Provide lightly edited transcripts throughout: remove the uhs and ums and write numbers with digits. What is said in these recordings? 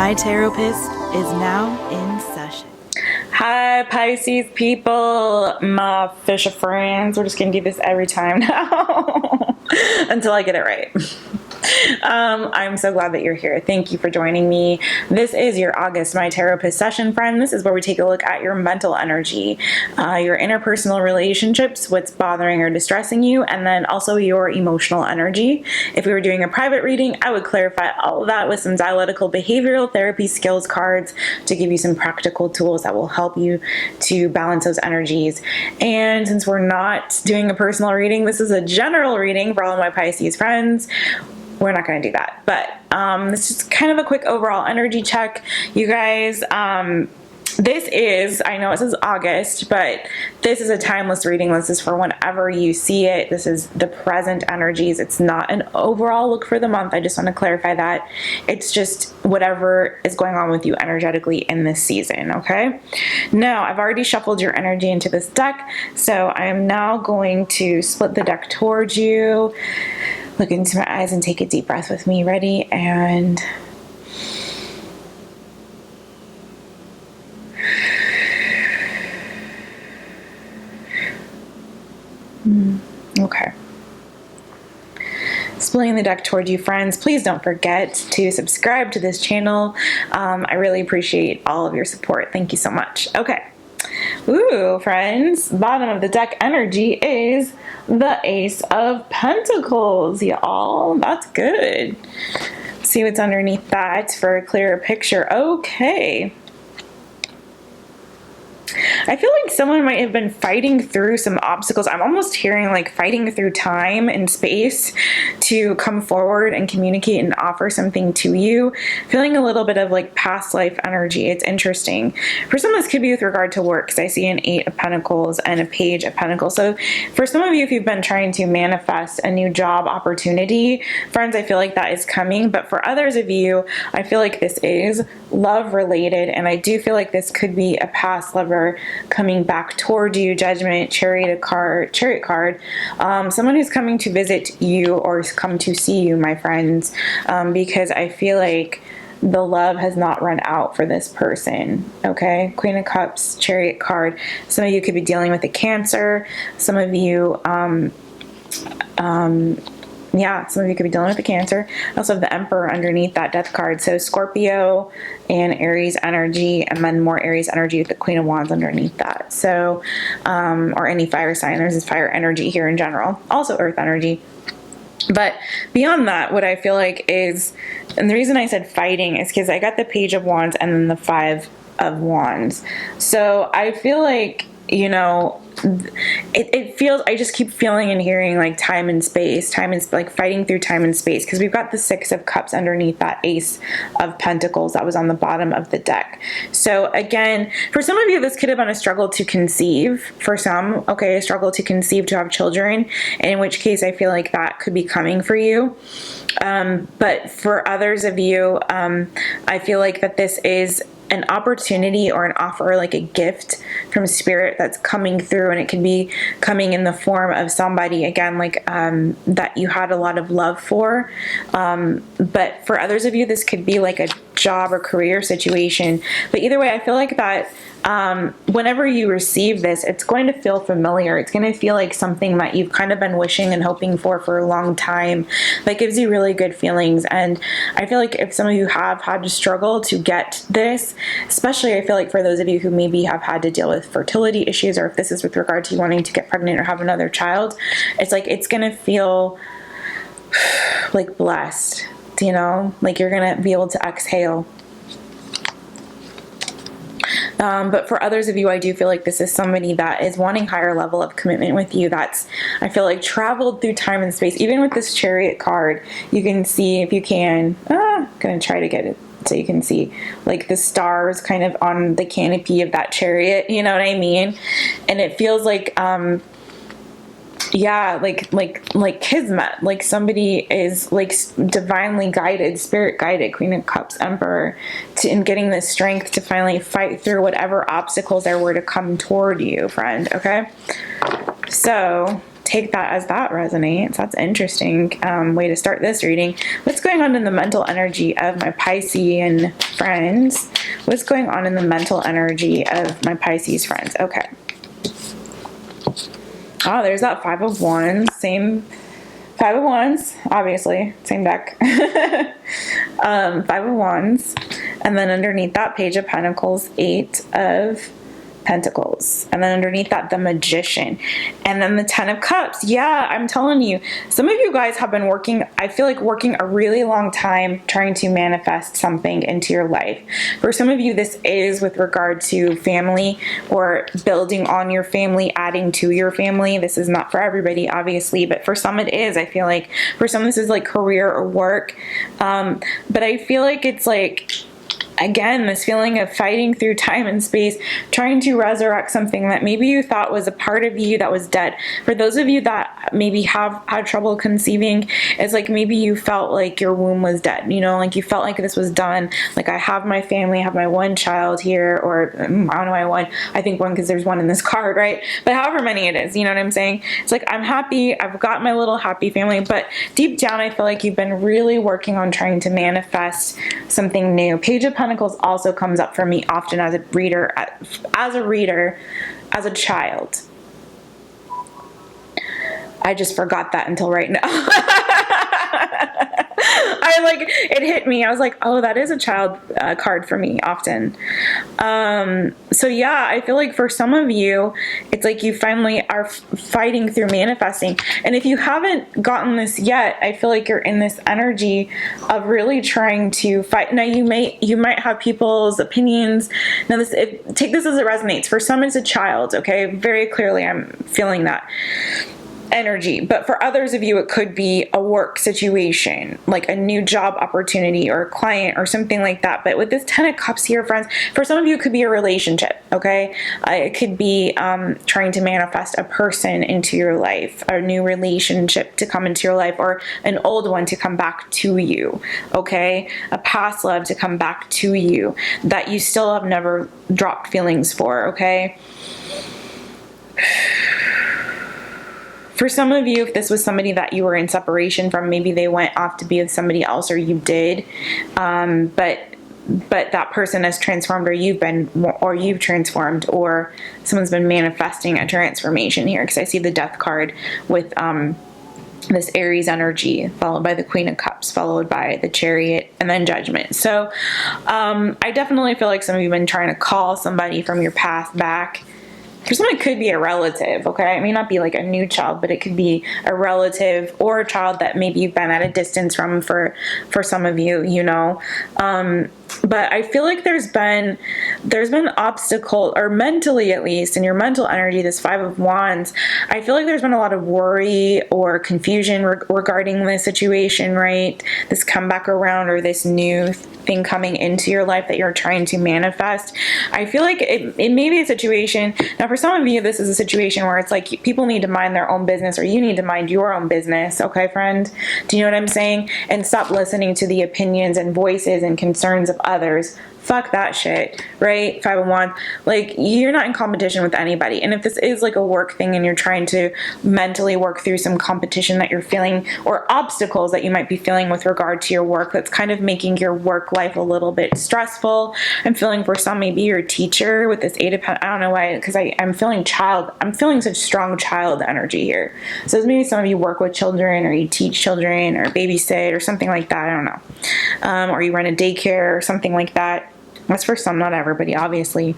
My Taropist is now in session. Hi Pisces people, my fisher friends. We're just gonna do this every time now until I get it right. I'm so glad that you're here. Thank you for joining me. This is your August My Taropist session, friend. This is where we take a look at your mental energy, your interpersonal relationships, what's bothering or distressing you, and then also your emotional energy. If we were doing a private reading, I would clarify all of that with some dialectical behavioral therapy skills cards to give you some practical tools that will help you to balance those energies. And since we're not doing a personal reading, this is a general reading for all of my Pisces friends. We're not going to do that, but this is kind of a quick overall energy check. You guys, this is, I know it says August, but this is a timeless reading. This is for whenever you see it. This is the present energies. It's not an overall look for the month. I just want to clarify that. It's just whatever is going on with you energetically in this season, okay? Now, I've already shuffled your energy into this deck, so I am now going to split the deck towards you. Look into my eyes and take a deep breath with me. Ready? And okay. Splitting the deck toward you, friends. Please don't forget to subscribe to this channel. I really appreciate all of your support. Thank you so much. Okay. Ooh, friends, bottom of the deck energy is the Ace of Pentacles, y'all. That's good. See what's underneath that for a clearer picture. Okay. I feel like someone might have been fighting through some obstacles. I'm almost hearing like fighting through time and space to come forward and communicate and offer something to you. Feeling a little bit of like past life energy. It's interesting. For some, this could be with regard to work, because I see an 8 of Pentacles and a Page of Pentacles. So for some of you, if you've been trying to manifest a new job opportunity, friends, I feel like that is coming. But for others of you, I feel like this is love related, and I do feel like this could be a past lover coming back toward you. Judgment, chariot card, someone who's coming to visit you or come to see you, my friends, because I feel like the love has not run out for this person. Okay, Queen of Cups, Chariot card. Some of you could be dealing with a Cancer. Some of you some of you could be dealing with the Cancer. I also have the Emperor underneath that Death card. So Scorpio and Aries energy, and then more Aries energy with the Queen of Wands underneath that. So, or any fire sign. There's this fire energy here in general. Also Earth energy. But beyond that, what I feel like is, and the reason I said fighting is because I got the Page of Wands and then the 5 of Wands. So I feel like, you know, it feels, I just keep feeling and hearing like time and space, like fighting through time and space, because we've got the 6 of Cups underneath that Ace of Pentacles that was on the bottom of the deck. So again, for some of you, this could have been a struggle to conceive. For some, okay, a struggle to conceive, to have children, in which case I feel like that could be coming for you. But for others of you, I feel like that this is an opportunity or an offer, like a gift from spirit that's coming through, and it can be coming in the form of somebody, again, like that you had a lot of love for. But for others of you, this could be like a job or career situation. But either way, I feel like that whenever you receive this, it's going to feel familiar. It's going to feel like something that you've kind of been wishing and hoping for a long time. That gives you really good feelings. And I feel like if some of you have had to struggle to get this, especially I feel like for those of you who maybe have had to deal with fertility issues, or if this is with regard to you wanting to get pregnant or have another child, it's like it's going to feel like blessed, you know, like you're going to be able to exhale. But for others of you, I do feel like this is somebody that is wanting higher level of commitment with you. That's, I feel like, traveled through time and space. Even with this Chariot card, you can see, if you can, I'm going to try to get it so you can see like the stars kind of on the canopy of that chariot, you know what I mean? And it feels like, yeah, like kismet, like somebody is like divinely guided, spirit guided, Queen of Cups, Emperor, in getting the strength to finally fight through whatever obstacles there were to come toward you, friend. Okay, so take that as that resonates. That's interesting way to start this reading. What's going on in the mental energy of my Piscean friends? What's going on in the mental energy of my Pisces friends? Okay. Oh, there's that Five of Wands. Same Five of Wands, obviously. Same deck. Five of Wands. And then underneath that, Page of Pentacles, Eight of Pentacles, and then underneath that, the Magician, and then the Ten of Cups. Yeah, I'm telling you, some of you guys have been working, I feel like working a really long time trying to manifest something into your life. For some of you, this is with regard to family or building on your family, adding to your family. This is not for everybody, obviously, but for some it is. I feel like for some this is like career or work, but I feel like it's like, again, this feeling of fighting through time and space, trying to resurrect something that maybe you thought was a part of you that was dead. For those of you that maybe have had trouble conceiving, it's like maybe you felt like your womb was dead, you know, like you felt like this was done. Like, I have my family, I have my one child here, or I don't know why one, I think one because there's one in this card, right? But however many it is, you know what I'm saying? It's like, I'm happy, I've got my little happy family, but deep down I feel like you've been really working on trying to manifest something new. Page of Pentacles also comes up for me often as a reader, as a child. I just forgot that until right now. It hit me. I was like, oh, that is a child card for me often. So yeah, I feel like for some of you, it's like you finally are fighting through manifesting. And if you haven't gotten this yet, I feel like you're in this energy of really trying to fight. Now you might have people's opinions. Now take this as it resonates. For some, it's a child. Okay. Very clearly, I'm feeling that energy. But for others of you, it could be a work situation, like a new job opportunity or a client or something like that. But with this Ten of Cups here, friends, for some of you, it could be a relationship. Okay. It could be trying to manifest a person into your life, a new relationship to come into your life, or an old one to come back to you. Okay. A past love to come back to you that you still have never dropped feelings for. Okay. For some of you, if this was somebody that you were in separation from, maybe they went off to be with somebody else, or you did, but that person has transformed, or you've transformed, or someone's been manifesting a transformation here, because I see the Death card with this Aries energy, followed by the Queen of Cups, followed by the Chariot, and then Judgment. So I definitely feel like some of you have been trying to call somebody from your past back. For some, it could be a relative, okay? It may not be like a new child, but it could be a relative or a child that maybe you've been at a distance from for some of you, you know? But I feel like there's been obstacle, or mentally at least, in your mental energy, this Five of Wands, I feel like there's been a lot of worry or confusion regarding this situation, right? This comeback around, or this new thing coming into your life that you're trying to manifest. I feel like it may be a situation. Now, for some of you, this is a situation where it's like people need to mind their own business, or you need to mind your own business. Okay, friend? Do you know what I'm saying? And stop listening to the opinions and voices and concerns of others. Fuck that shit, right? Five of Wands. Like, you're not in competition with anybody. And if this is like a work thing and you're trying to mentally work through some competition that you're feeling, or obstacles that you might be feeling with regard to your work, that's kind of making your work life a little bit stressful. I'm feeling for some, maybe you're a teacher with this Eight of Pentacles. I don't know why, because I'm feeling such strong child energy here. So maybe some of you work with children, or you teach children, or babysit, or something like that. I don't know. Or you run a daycare or something like that. That's for some, not everybody, obviously.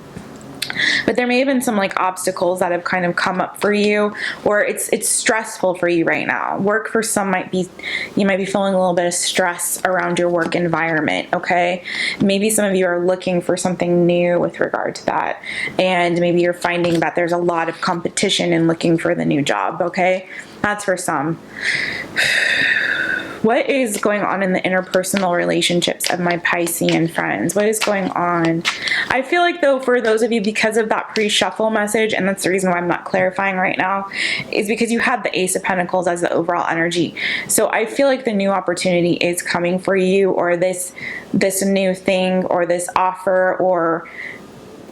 But there may have been some like obstacles that have kind of come up for you, or it's stressful for you right now. Work for some you might be feeling a little bit of stress around your work environment, okay? Maybe some of you are looking for something new with regard to that, and maybe you're finding that there's a lot of competition in looking for the new job, okay? That's for some. What is going on in the interpersonal relationships of my Piscean friends? What is going on? I feel like, though, for those of you, because of that pre-shuffle message, and that's the reason why I'm not clarifying right now, is because you had the Ace of Pentacles as the overall energy. So I feel like the new opportunity is coming for you, or this new thing, or this offer, or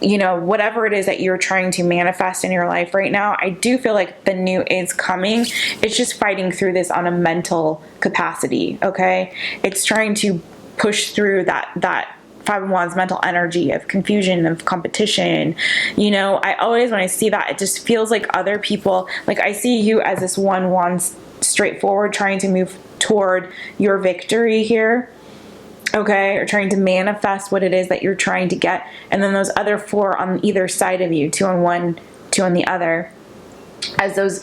whatever it is that you're trying to manifest in your life right now, I do feel like the new is coming. It's just fighting through this on a mental capacity, okay? It's trying to push through that Five of Wands mental energy of confusion, of competition. I always, when I see that, it just feels like other people, like I see you as this one wand straightforward trying to move toward your victory here. Okay, or trying to manifest what it is that you're trying to get. And then those other four on either side of you, two on one, two on the other, as those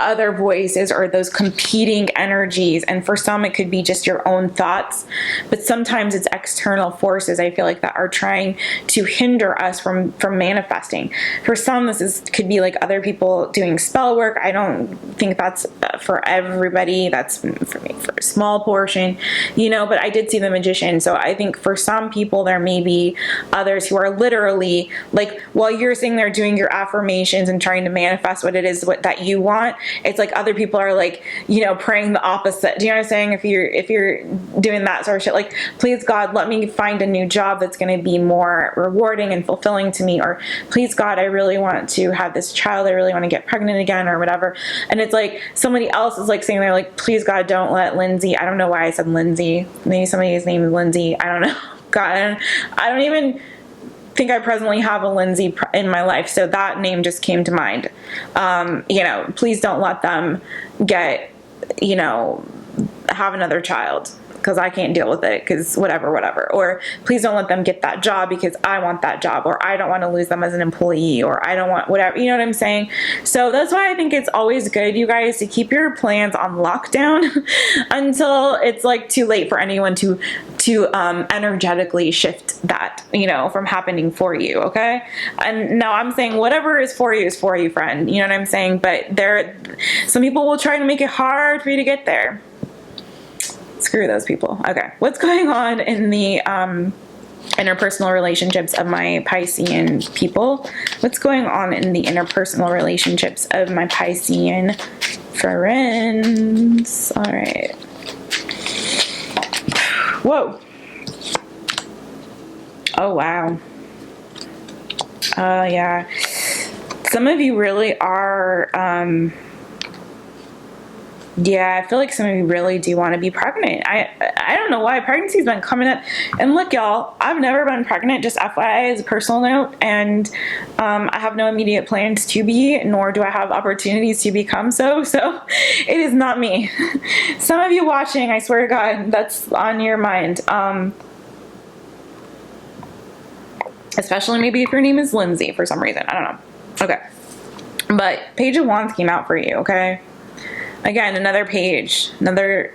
other voices or those competing energies. And for some, it could be just your own thoughts, but sometimes it's external forces, I feel like, that are trying to hinder us from manifesting. For some, could be like other people doing spell work. I don't think that's for everybody. That's for me, for a small portion, but I did see the magician. So I think for some people, there may be others who are literally like, while you're sitting there doing your affirmations and trying to manifest what it is that you want, it's like other people are like, praying the opposite. Do you know what I'm saying? If you're doing that sort of shit, like, please God, let me find a new job that's going to be more rewarding and fulfilling to me, or please God, I really want to have this child, I really want to get pregnant again, or whatever. And it's like somebody else is like saying, they're like, please God, don't let Lindsay, I don't know why I said Lindsay, maybe somebody's name is Lindsay, I don't know. God, I don't even think I presently have a Lindsay in my life, so that name just came to mind. Please don't let them get, have another child, because I can't deal with it, because whatever. Or please don't let them get that job because I want that job, or I don't want to lose them as an employee, or I don't want whatever, you know what I'm saying? So that's why I think it's always good, you guys, to keep your plans on lockdown until it's like too late for anyone to energetically shift that, from happening for you, okay? And now I'm saying whatever is for you, friend. You know what I'm saying? But some people will try to make it hard for you to get there. Screw those people. Okay. What's going on in the interpersonal relationships of my Piscean people? What's going on in the interpersonal relationships of my Piscean friends? All right. Whoa. Oh, wow. Yeah. Some of you really are, I feel like some of you really do want to be pregnant. I don't know why pregnancy's been coming up. And look, y'all, I've never been pregnant, just FYI as a personal note. And I have no immediate plans to be, nor do I have opportunities to become so. So it is not me. Some of you watching, I swear to God, that's on your mind. Especially maybe if your name is Lindsay for some reason. I don't know. Okay. But Page of Wands came out for you, okay? Again, another page, another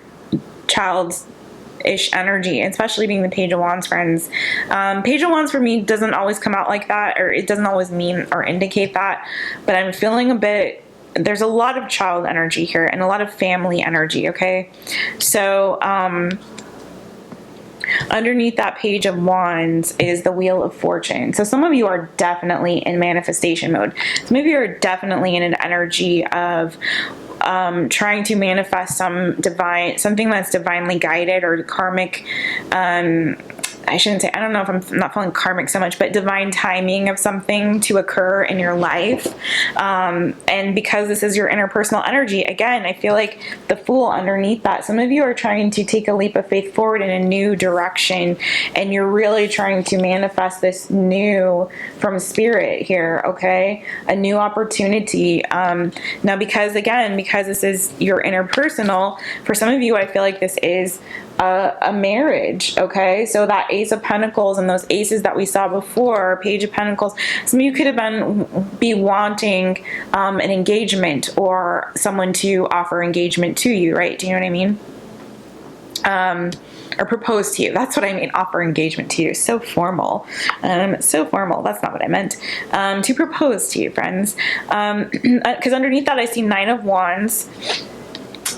child-ish energy, especially being the Page of Wands, friends. Page of Wands for me doesn't always come out like that, or it doesn't always mean or indicate that, but I'm feeling there's a lot of child energy here and a lot of family energy, okay? So, underneath that Page of Wands is the Wheel of Fortune. So some of you are definitely in manifestation mode. Some of you are definitely in an energy of trying to manifest something that's divinely guided or karmic. I shouldn't say, I don't know if I'm not feeling karmic so much, but divine timing of something to occur in your life. And because this is your interpersonal energy, again, I feel like the Fool underneath that, some of you are trying to take a leap of faith forward in a new direction, and you're really trying to manifest this new from spirit here, okay? A new opportunity. Now, because this is your interpersonal, for some of you, I feel like this is a marriage, okay? So that Ace of Pentacles and those aces that we saw before, Page of Pentacles, some of you could have be wanting an engagement or someone to offer engagement to you, right? Do you know what I mean? Or propose to you. That's what I mean. Offer engagement to you. So formal. So formal. That's not what I meant. To propose to you, friends. Because underneath that, I see Nine of Wands,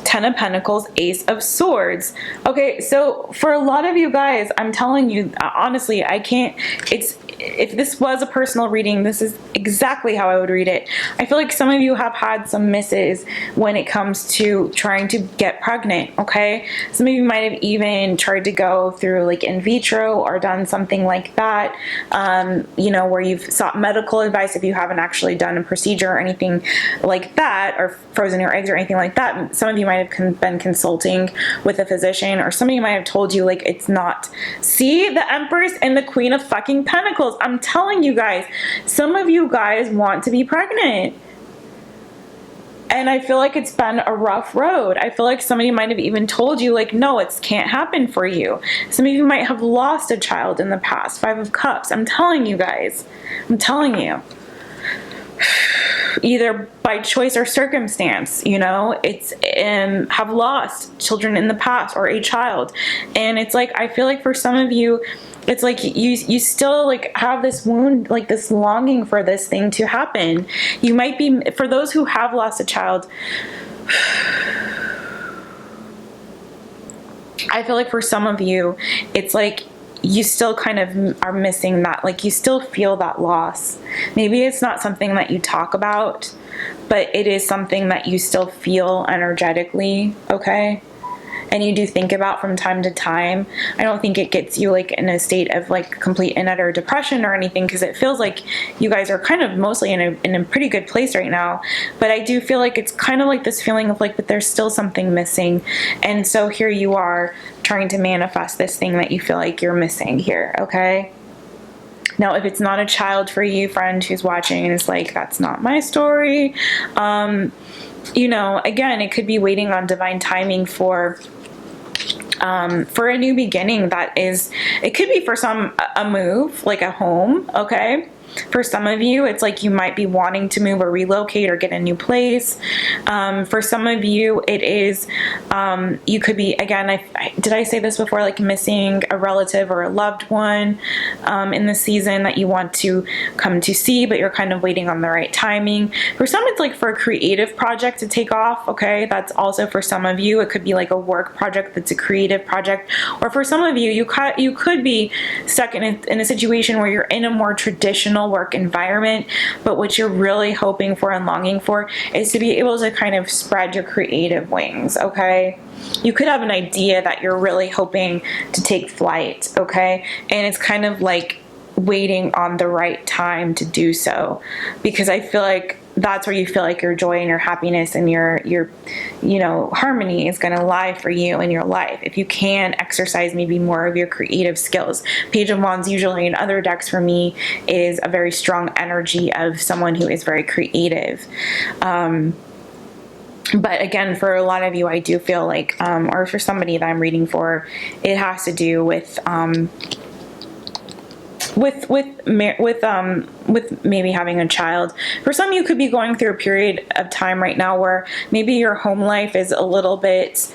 Ten of Pentacles, Ace of Swords. Okay, so for a lot of you guys, I'm telling you, honestly, I can't, if this was a personal reading, this is exactly how I would read it. I feel like some of you have had some misses when it comes to trying to get pregnant, okay? Some of you might have even tried to go through like in vitro or done something like that, you know, where you've sought medical advice if you haven't actually done a procedure or anything like that, or frozen your eggs or anything like that. Some of you might have been consulting with a physician, or some of you might have told you like it's not. See, the Empress and the Queen of fucking Pentacles. I'm telling you guys, some of you guys want to be pregnant. And I feel like it's been a rough road. I feel like somebody might have even told you like, no, it can't happen for you. Some of you might have lost a child in the past. 5 of Cups. I'm telling you guys. I'm telling you. Either by choice or circumstance, you know, it's have lost children in the past or a child. And it's like, I feel like for some of you, it's like you still like have this wound, like this longing for this thing to happen. You might be, for those who have lost a child, I feel like for some of you, it's like you still kind of are missing that, like you still feel that loss. Maybe it's not something that you talk about, but it is something that you still feel energetically, okay? And you do think about from time to time. I don't think it gets you like in a state of like complete and utter depression or anything, because it feels like you guys are kind of mostly in a pretty good place right now. But I do feel like it's kind of like this feeling of like, but there's still something missing. And so here you are trying to manifest this thing that you feel like you're missing here, okay? Now, if it's not a child for you, friend who's watching and is like, that's not my story, you know, again, it could be waiting on divine timing for a new beginning. That is, it could be for some a move, like a home, okay? For some of you, it's like you might be wanting to move or relocate or get a new place. For some of you, it is, you could be, again, did I say this before, like missing a relative or a loved one in the season that you want to come to see, but you're kind of waiting on the right timing. For some, it's like for a creative project to take off, okay? That's also for some of you. It could be like a work project that's a creative project. Or for some of you, you could be stuck in a situation where you're in a more traditional work environment, but what you're really hoping for and longing for is to be able to kind of spread your creative wings, okay? You could have an idea that you're really hoping to take flight, okay? And it's kind of like waiting on the right time to do so, because I feel like that's where you feel like your joy and your happiness and your you know, harmony is going to lie for you in your life. If you can exercise maybe more of your creative skills. Page of Wands usually in other decks for me is a very strong energy of someone who is very creative. But again, for a lot of you, I do feel like, or for somebody that I'm reading for, it has to do with maybe having a child. For some, you could be going through a period of time right now where maybe your home life is a little bit,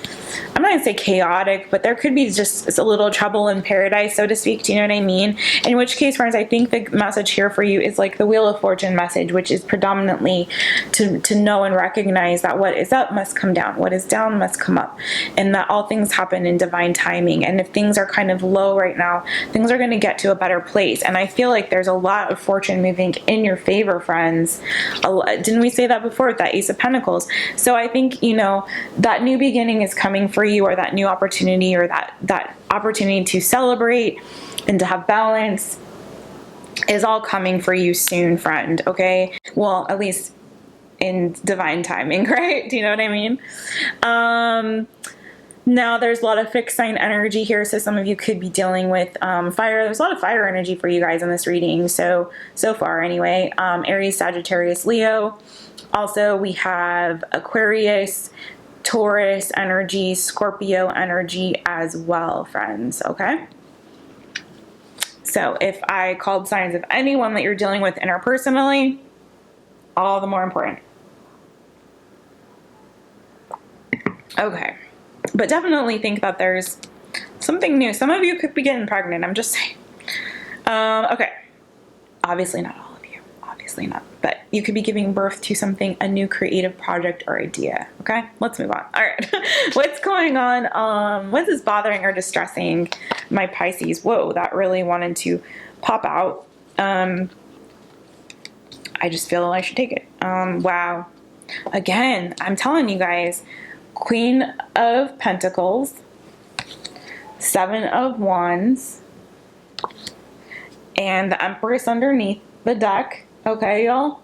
I'm not gonna say chaotic, but there could be just a little trouble in paradise, so to speak. Do you know what I mean? In which case, friends, I think the message here for you is like the Wheel of Fortune message, which is predominantly to know and recognize that what is up must come down, what is down must come up, and that all things happen in divine timing. And if things are kind of low right now, things are going to get to a better place. And I feel like there's a lot of fortune moving in your favor, friends. Didn't we say that before with that Ace of Pentacles? So I think, you know, that new beginning is coming for you, or that new opportunity, or that opportunity to celebrate and to have balance is all coming for you soon, friend, okay? Well, at least in divine timing, right? Do you know what I mean? Now, there's a lot of fixed sign energy here, so some of you could be dealing with fire. There's a lot of fire energy for you guys in this reading, so far anyway. Aries, Sagittarius, Leo. Also, we have Aquarius, Taurus energy, Scorpio energy as well, friends, okay? So if I called signs of anyone that you're dealing with interpersonally, all the more important. Okay. But definitely think that there's something new. Some of you could be getting pregnant. I'm just saying. Okay. Obviously not all of you. Obviously not. But you could be giving birth to something, a new creative project or idea. Okay? Let's move on. All right. What's going on? What is bothering or distressing my Pisces? Whoa, that really wanted to pop out. I just feel I should take it. Wow. Again, I'm telling you guys, Queen of Pentacles, Seven of Wands, and the Empress underneath the deck. Okay, y'all?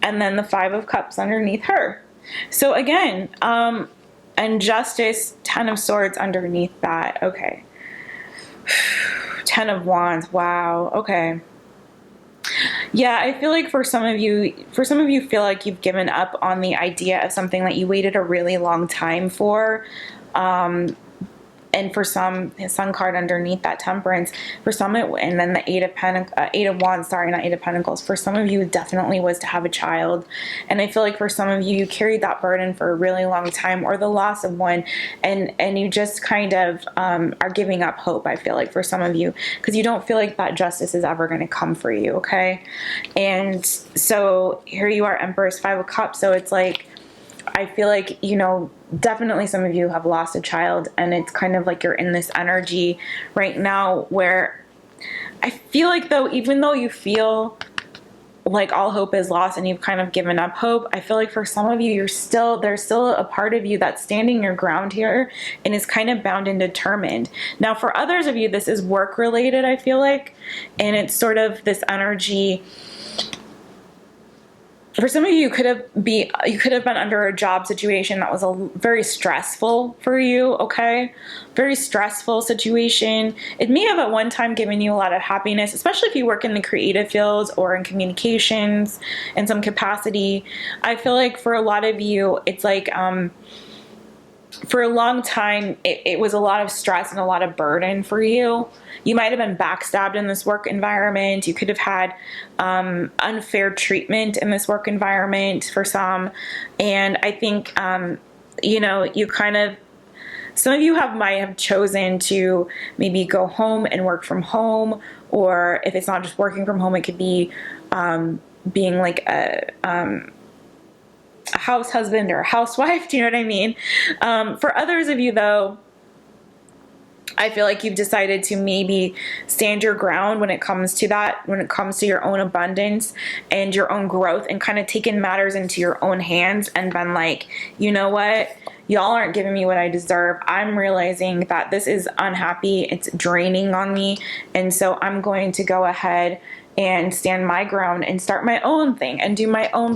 And then the Five of Cups underneath her. So again, and Justice, Ten of Swords underneath that. Okay. Ten of Wands. Wow. Okay. Yeah, I feel like for some of you feel like you've given up on the idea of something that you waited a really long time for. And for some, his Sun card underneath that, Temperance, for some and then the Eight of Wands, sorry, not Eight of Pentacles. For some of you, it definitely was to have a child. And I feel like for some of you, you carried that burden for a really long time, or the loss of one, and you just kind of are giving up hope, I feel like, for some of you, because you don't feel like that justice is ever going to come for you, okay? And so here you are, Empress, Five of Cups, so it's like, I feel like, definitely some of you have lost a child, and it's kind of like you're in this energy right now where I feel like, though, even though you feel like all hope is lost and you've kind of given up hope, I feel like for some of you, there's still a part of you that's standing your ground here and is kind of bound and determined. Now, for others of you, this is work related, I feel like, and it's sort of this energy. For some of you, you could have been under a job situation that was very stressful for you, okay? Very stressful situation. It may have at one time given you a lot of happiness, especially if you work in the creative fields or in communications in some capacity. I feel like for a lot of you, it's like, for a long time, it was a lot of stress and a lot of burden for you. You might have been backstabbed in this work environment. You could have had unfair treatment in this work environment for some. And I think, you kind of, some of you might have chosen to maybe go home and work from home, or if it's not just working from home, it could be being like a house husband or a housewife. Do you know what I mean? For others of you, though, I feel like you've decided to maybe stand your ground when it comes to that, when it comes to your own abundance and your own growth, and kind of taken matters into your own hands and been like, you know what? Y'all aren't giving me what I deserve. I'm realizing that this is unhappy. It's draining on me. And so I'm going to go ahead and stand my ground and start my own thing and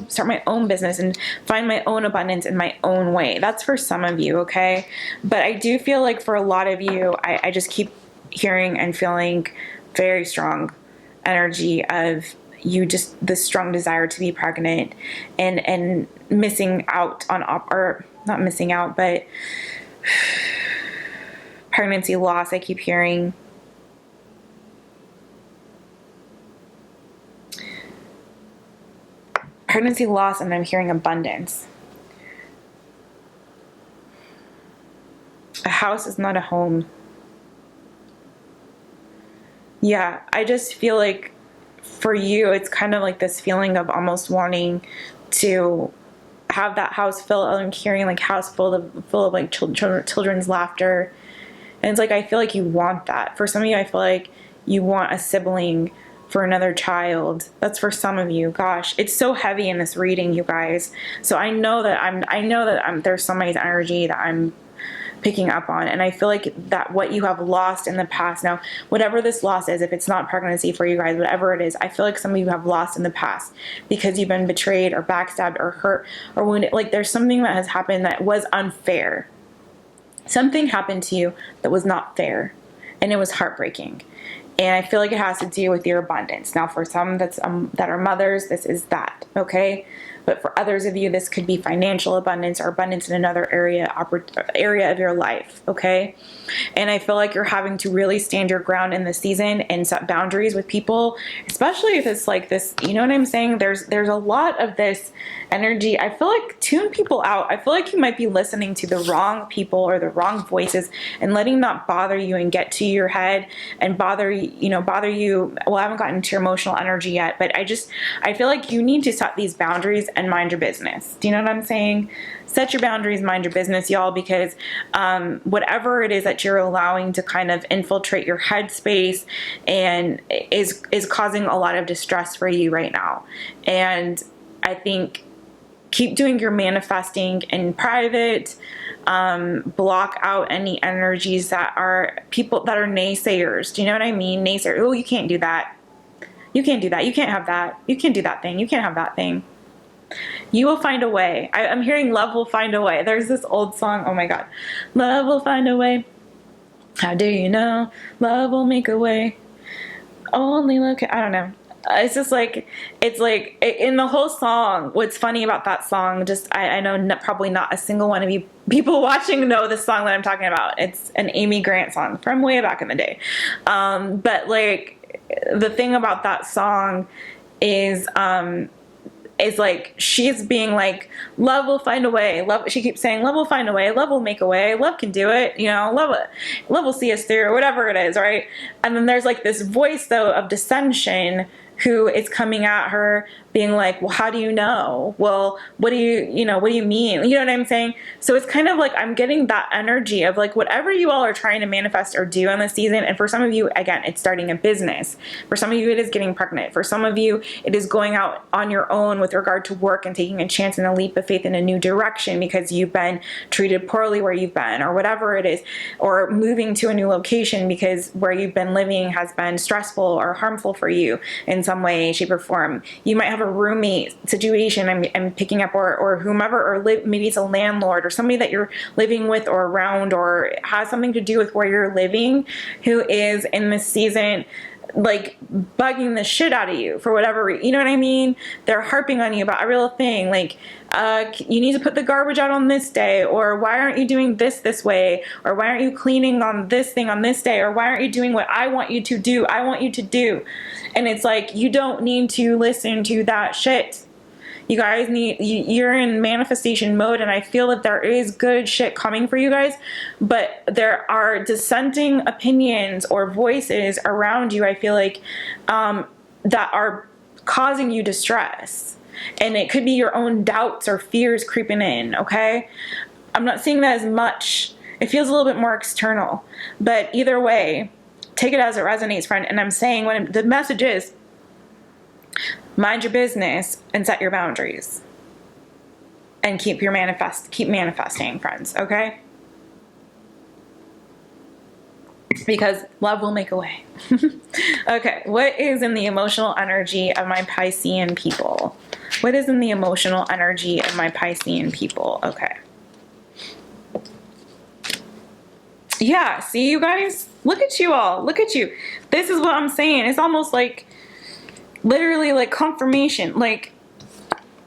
start my own business and find my own abundance in my own way. That's for some of you, okay? But I do feel like for a lot of you, I just keep hearing and feeling very strong energy of you, just this strong desire to be pregnant and missing out on, or not missing out, but pregnancy loss, I keep hearing. Pregnancy loss, and I'm hearing abundance. A house is not a home. Yeah, I just feel like for you, it's kind of like this feeling of almost wanting to have that house fill. I'm hearing like house full of like children's laughter. And it's like, I feel like you want that. For some of you, I feel like you want a sibling for another child. That's for some of you. Gosh, it's so heavy in this reading, you guys. So I know that there's somebody's energy that I'm picking up on, and I feel like that what you have lost in the past. Now, whatever this loss is, if it's not pregnancy for you guys, whatever it is, I feel like some of you have lost in the past because you've been betrayed or backstabbed or hurt or wounded. Like there's something that has happened that was unfair. Something happened to you that was not fair, and it was heartbreaking. And I feel like it has to do with your abundance. Now, for some that are mothers, this is that, okay? But for others of you, this could be financial abundance or abundance in another area of your life, okay? And I feel like you're having to really stand your ground in this season and set boundaries with people, especially if it's like this, you know what I'm saying? There's a lot of this energy. I feel like tune people out. I feel like you might be listening to the wrong people or the wrong voices and letting that bother you and get to your head and bother you. Well, I haven't gotten into your emotional energy yet, but I feel like you need to set these boundaries and mind your business. Do you know what I'm saying? Set your boundaries, mind your business, y'all, because whatever it is that you're allowing to kind of infiltrate your headspace and is causing a lot of distress for you right now. And I think keep doing your manifesting in private. Block out any energies that are people that are naysayers. Do you know what I mean? Naysayers. Oh, you can't do that. You can't do that. You can't have that. You can't do that thing. You can't have that thing. You will find a way. I'm hearing love will find a way. There's this old song. Oh my God. Love will find a way. How do you know? Love will make a way. Only look at, I don't know. It's just like, it's like in the whole song, what's funny about that song, just, I know probably not a single one of you people watching know the song that I'm talking about. It's an Amy Grant song from way back in the day. But like the thing about that song is like she's being like, love will find a way. Love, she keeps saying, love will find a way. Love will make a way. Love can do it. You know, love will see us through, or whatever it is, right? And then there's like this voice though of dissension who is coming at her being like, well, how do you know? Well, what do you mean? You know what I'm saying? So it's kind of like I'm getting that energy of like whatever you all are trying to manifest or do in this season. And for some of you, again, it's starting a business. For some of you, it is getting pregnant. For some of you, it is going out on your own with regard to work and taking a chance and a leap of faith in a new direction because you've been treated poorly where you've been, or whatever it is, or moving to a new location because where you've been living has been stressful or harmful for you in some way, shape, or form. You might have a roommate situation I'm picking up, or whomever, or maybe it's a landlord or somebody that you're living with or around or has something to do with where you're living who is in this season like bugging the shit out of you for whatever reason. You know what I mean? They're harping on you about a real thing, like you need to put the garbage out on this day, or why aren't you doing this way, or why aren't you cleaning on this thing on this day, or why aren't you doing what I want you to do? And it's like, you don't need to listen to that shit. You guys you're in manifestation mode, and I feel that there is good shit coming for you guys, but there are dissenting opinions or voices around you, I feel like, that are causing you distress. And it could be your own doubts or fears creeping in, okay? I'm not seeing that as much. It feels a little bit more external. But either way, take it as it resonates, friend. And I'm saying, when the message is, mind your business and set your boundaries. And keep manifesting, friends, okay? Because love will make a way. Okay, what is in the emotional energy of my Piscean people? What is in the emotional energy of my Piscean people? Okay. Yeah, see, you guys? Look at you all. Look at you. This is what I'm saying. It's almost like, literally like confirmation. Like,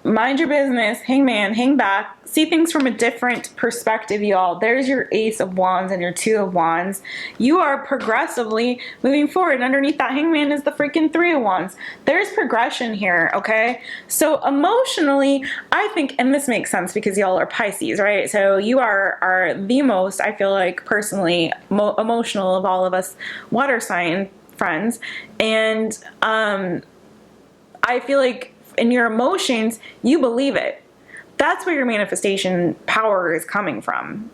mind your business, hangman, hang back, see things from a different perspective, y'all. There's your Ace of Wands and your Two of Wands. You are progressively moving forward. Underneath that hangman is the freaking Three of Wands. There's progression here, okay? So emotionally, I think, and this makes sense because y'all are Pisces, right? So you are the most, I feel like, personally emotional of all of us water sign friends. And I feel like in your emotions, you believe it. That's where your manifestation power is coming from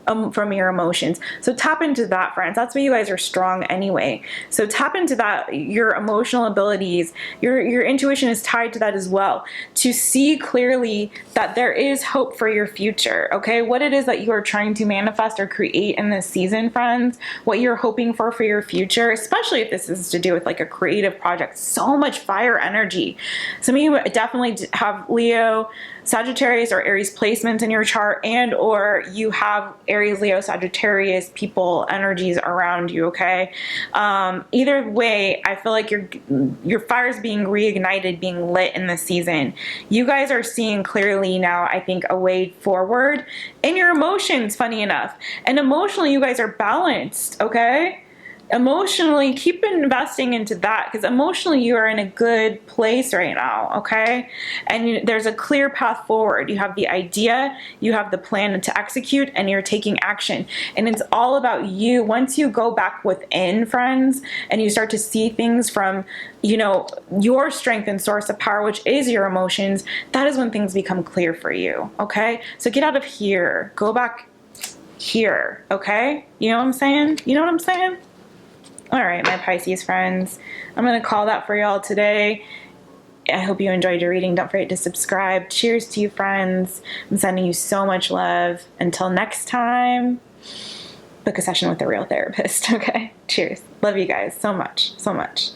your emotions. So tap into that, friends. That's why you guys are strong anyway. So tap into that, your emotional abilities. Your intuition is tied to that as well. To see clearly that there is hope for your future, okay? What it is that you are trying to manifest or create in this season, friends. What you're hoping for your future, especially if this is to do with like a creative project. So much fire energy. Some of you definitely have Leo, Sagittarius, or Aries placements in your chart, and or you have Aries, Leo, Sagittarius people energies around you, okay? Either way, I feel like your fire is being reignited, being lit in this season. You guys are seeing clearly now, I think, a way forward in your emotions, funny enough. And emotionally, you guys are balanced, okay? emotionally, keep investing into that, because emotionally you are in a good place right now, okay? And there's a clear path forward. You have the idea, you have the plan to execute, and you're taking action. And it's all about you. Once you go back within, friends, and you start to see things from, you know, your strength and source of power, which is your emotions, that is when things become clear for you, okay? So get out of here, go back here, okay? You know what I'm saying? You know what I'm saying? All right, my Pisces friends, I'm going to call that for y'all today. I hope you enjoyed your reading. Don't forget to subscribe. Cheers to you, friends. I'm sending you so much love. Until next time, book a session with a real therapist, okay? Cheers. Love you guys so much, so much.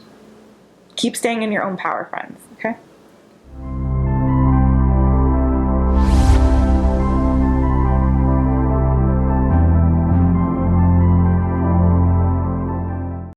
Keep staying in your own power, friends, okay?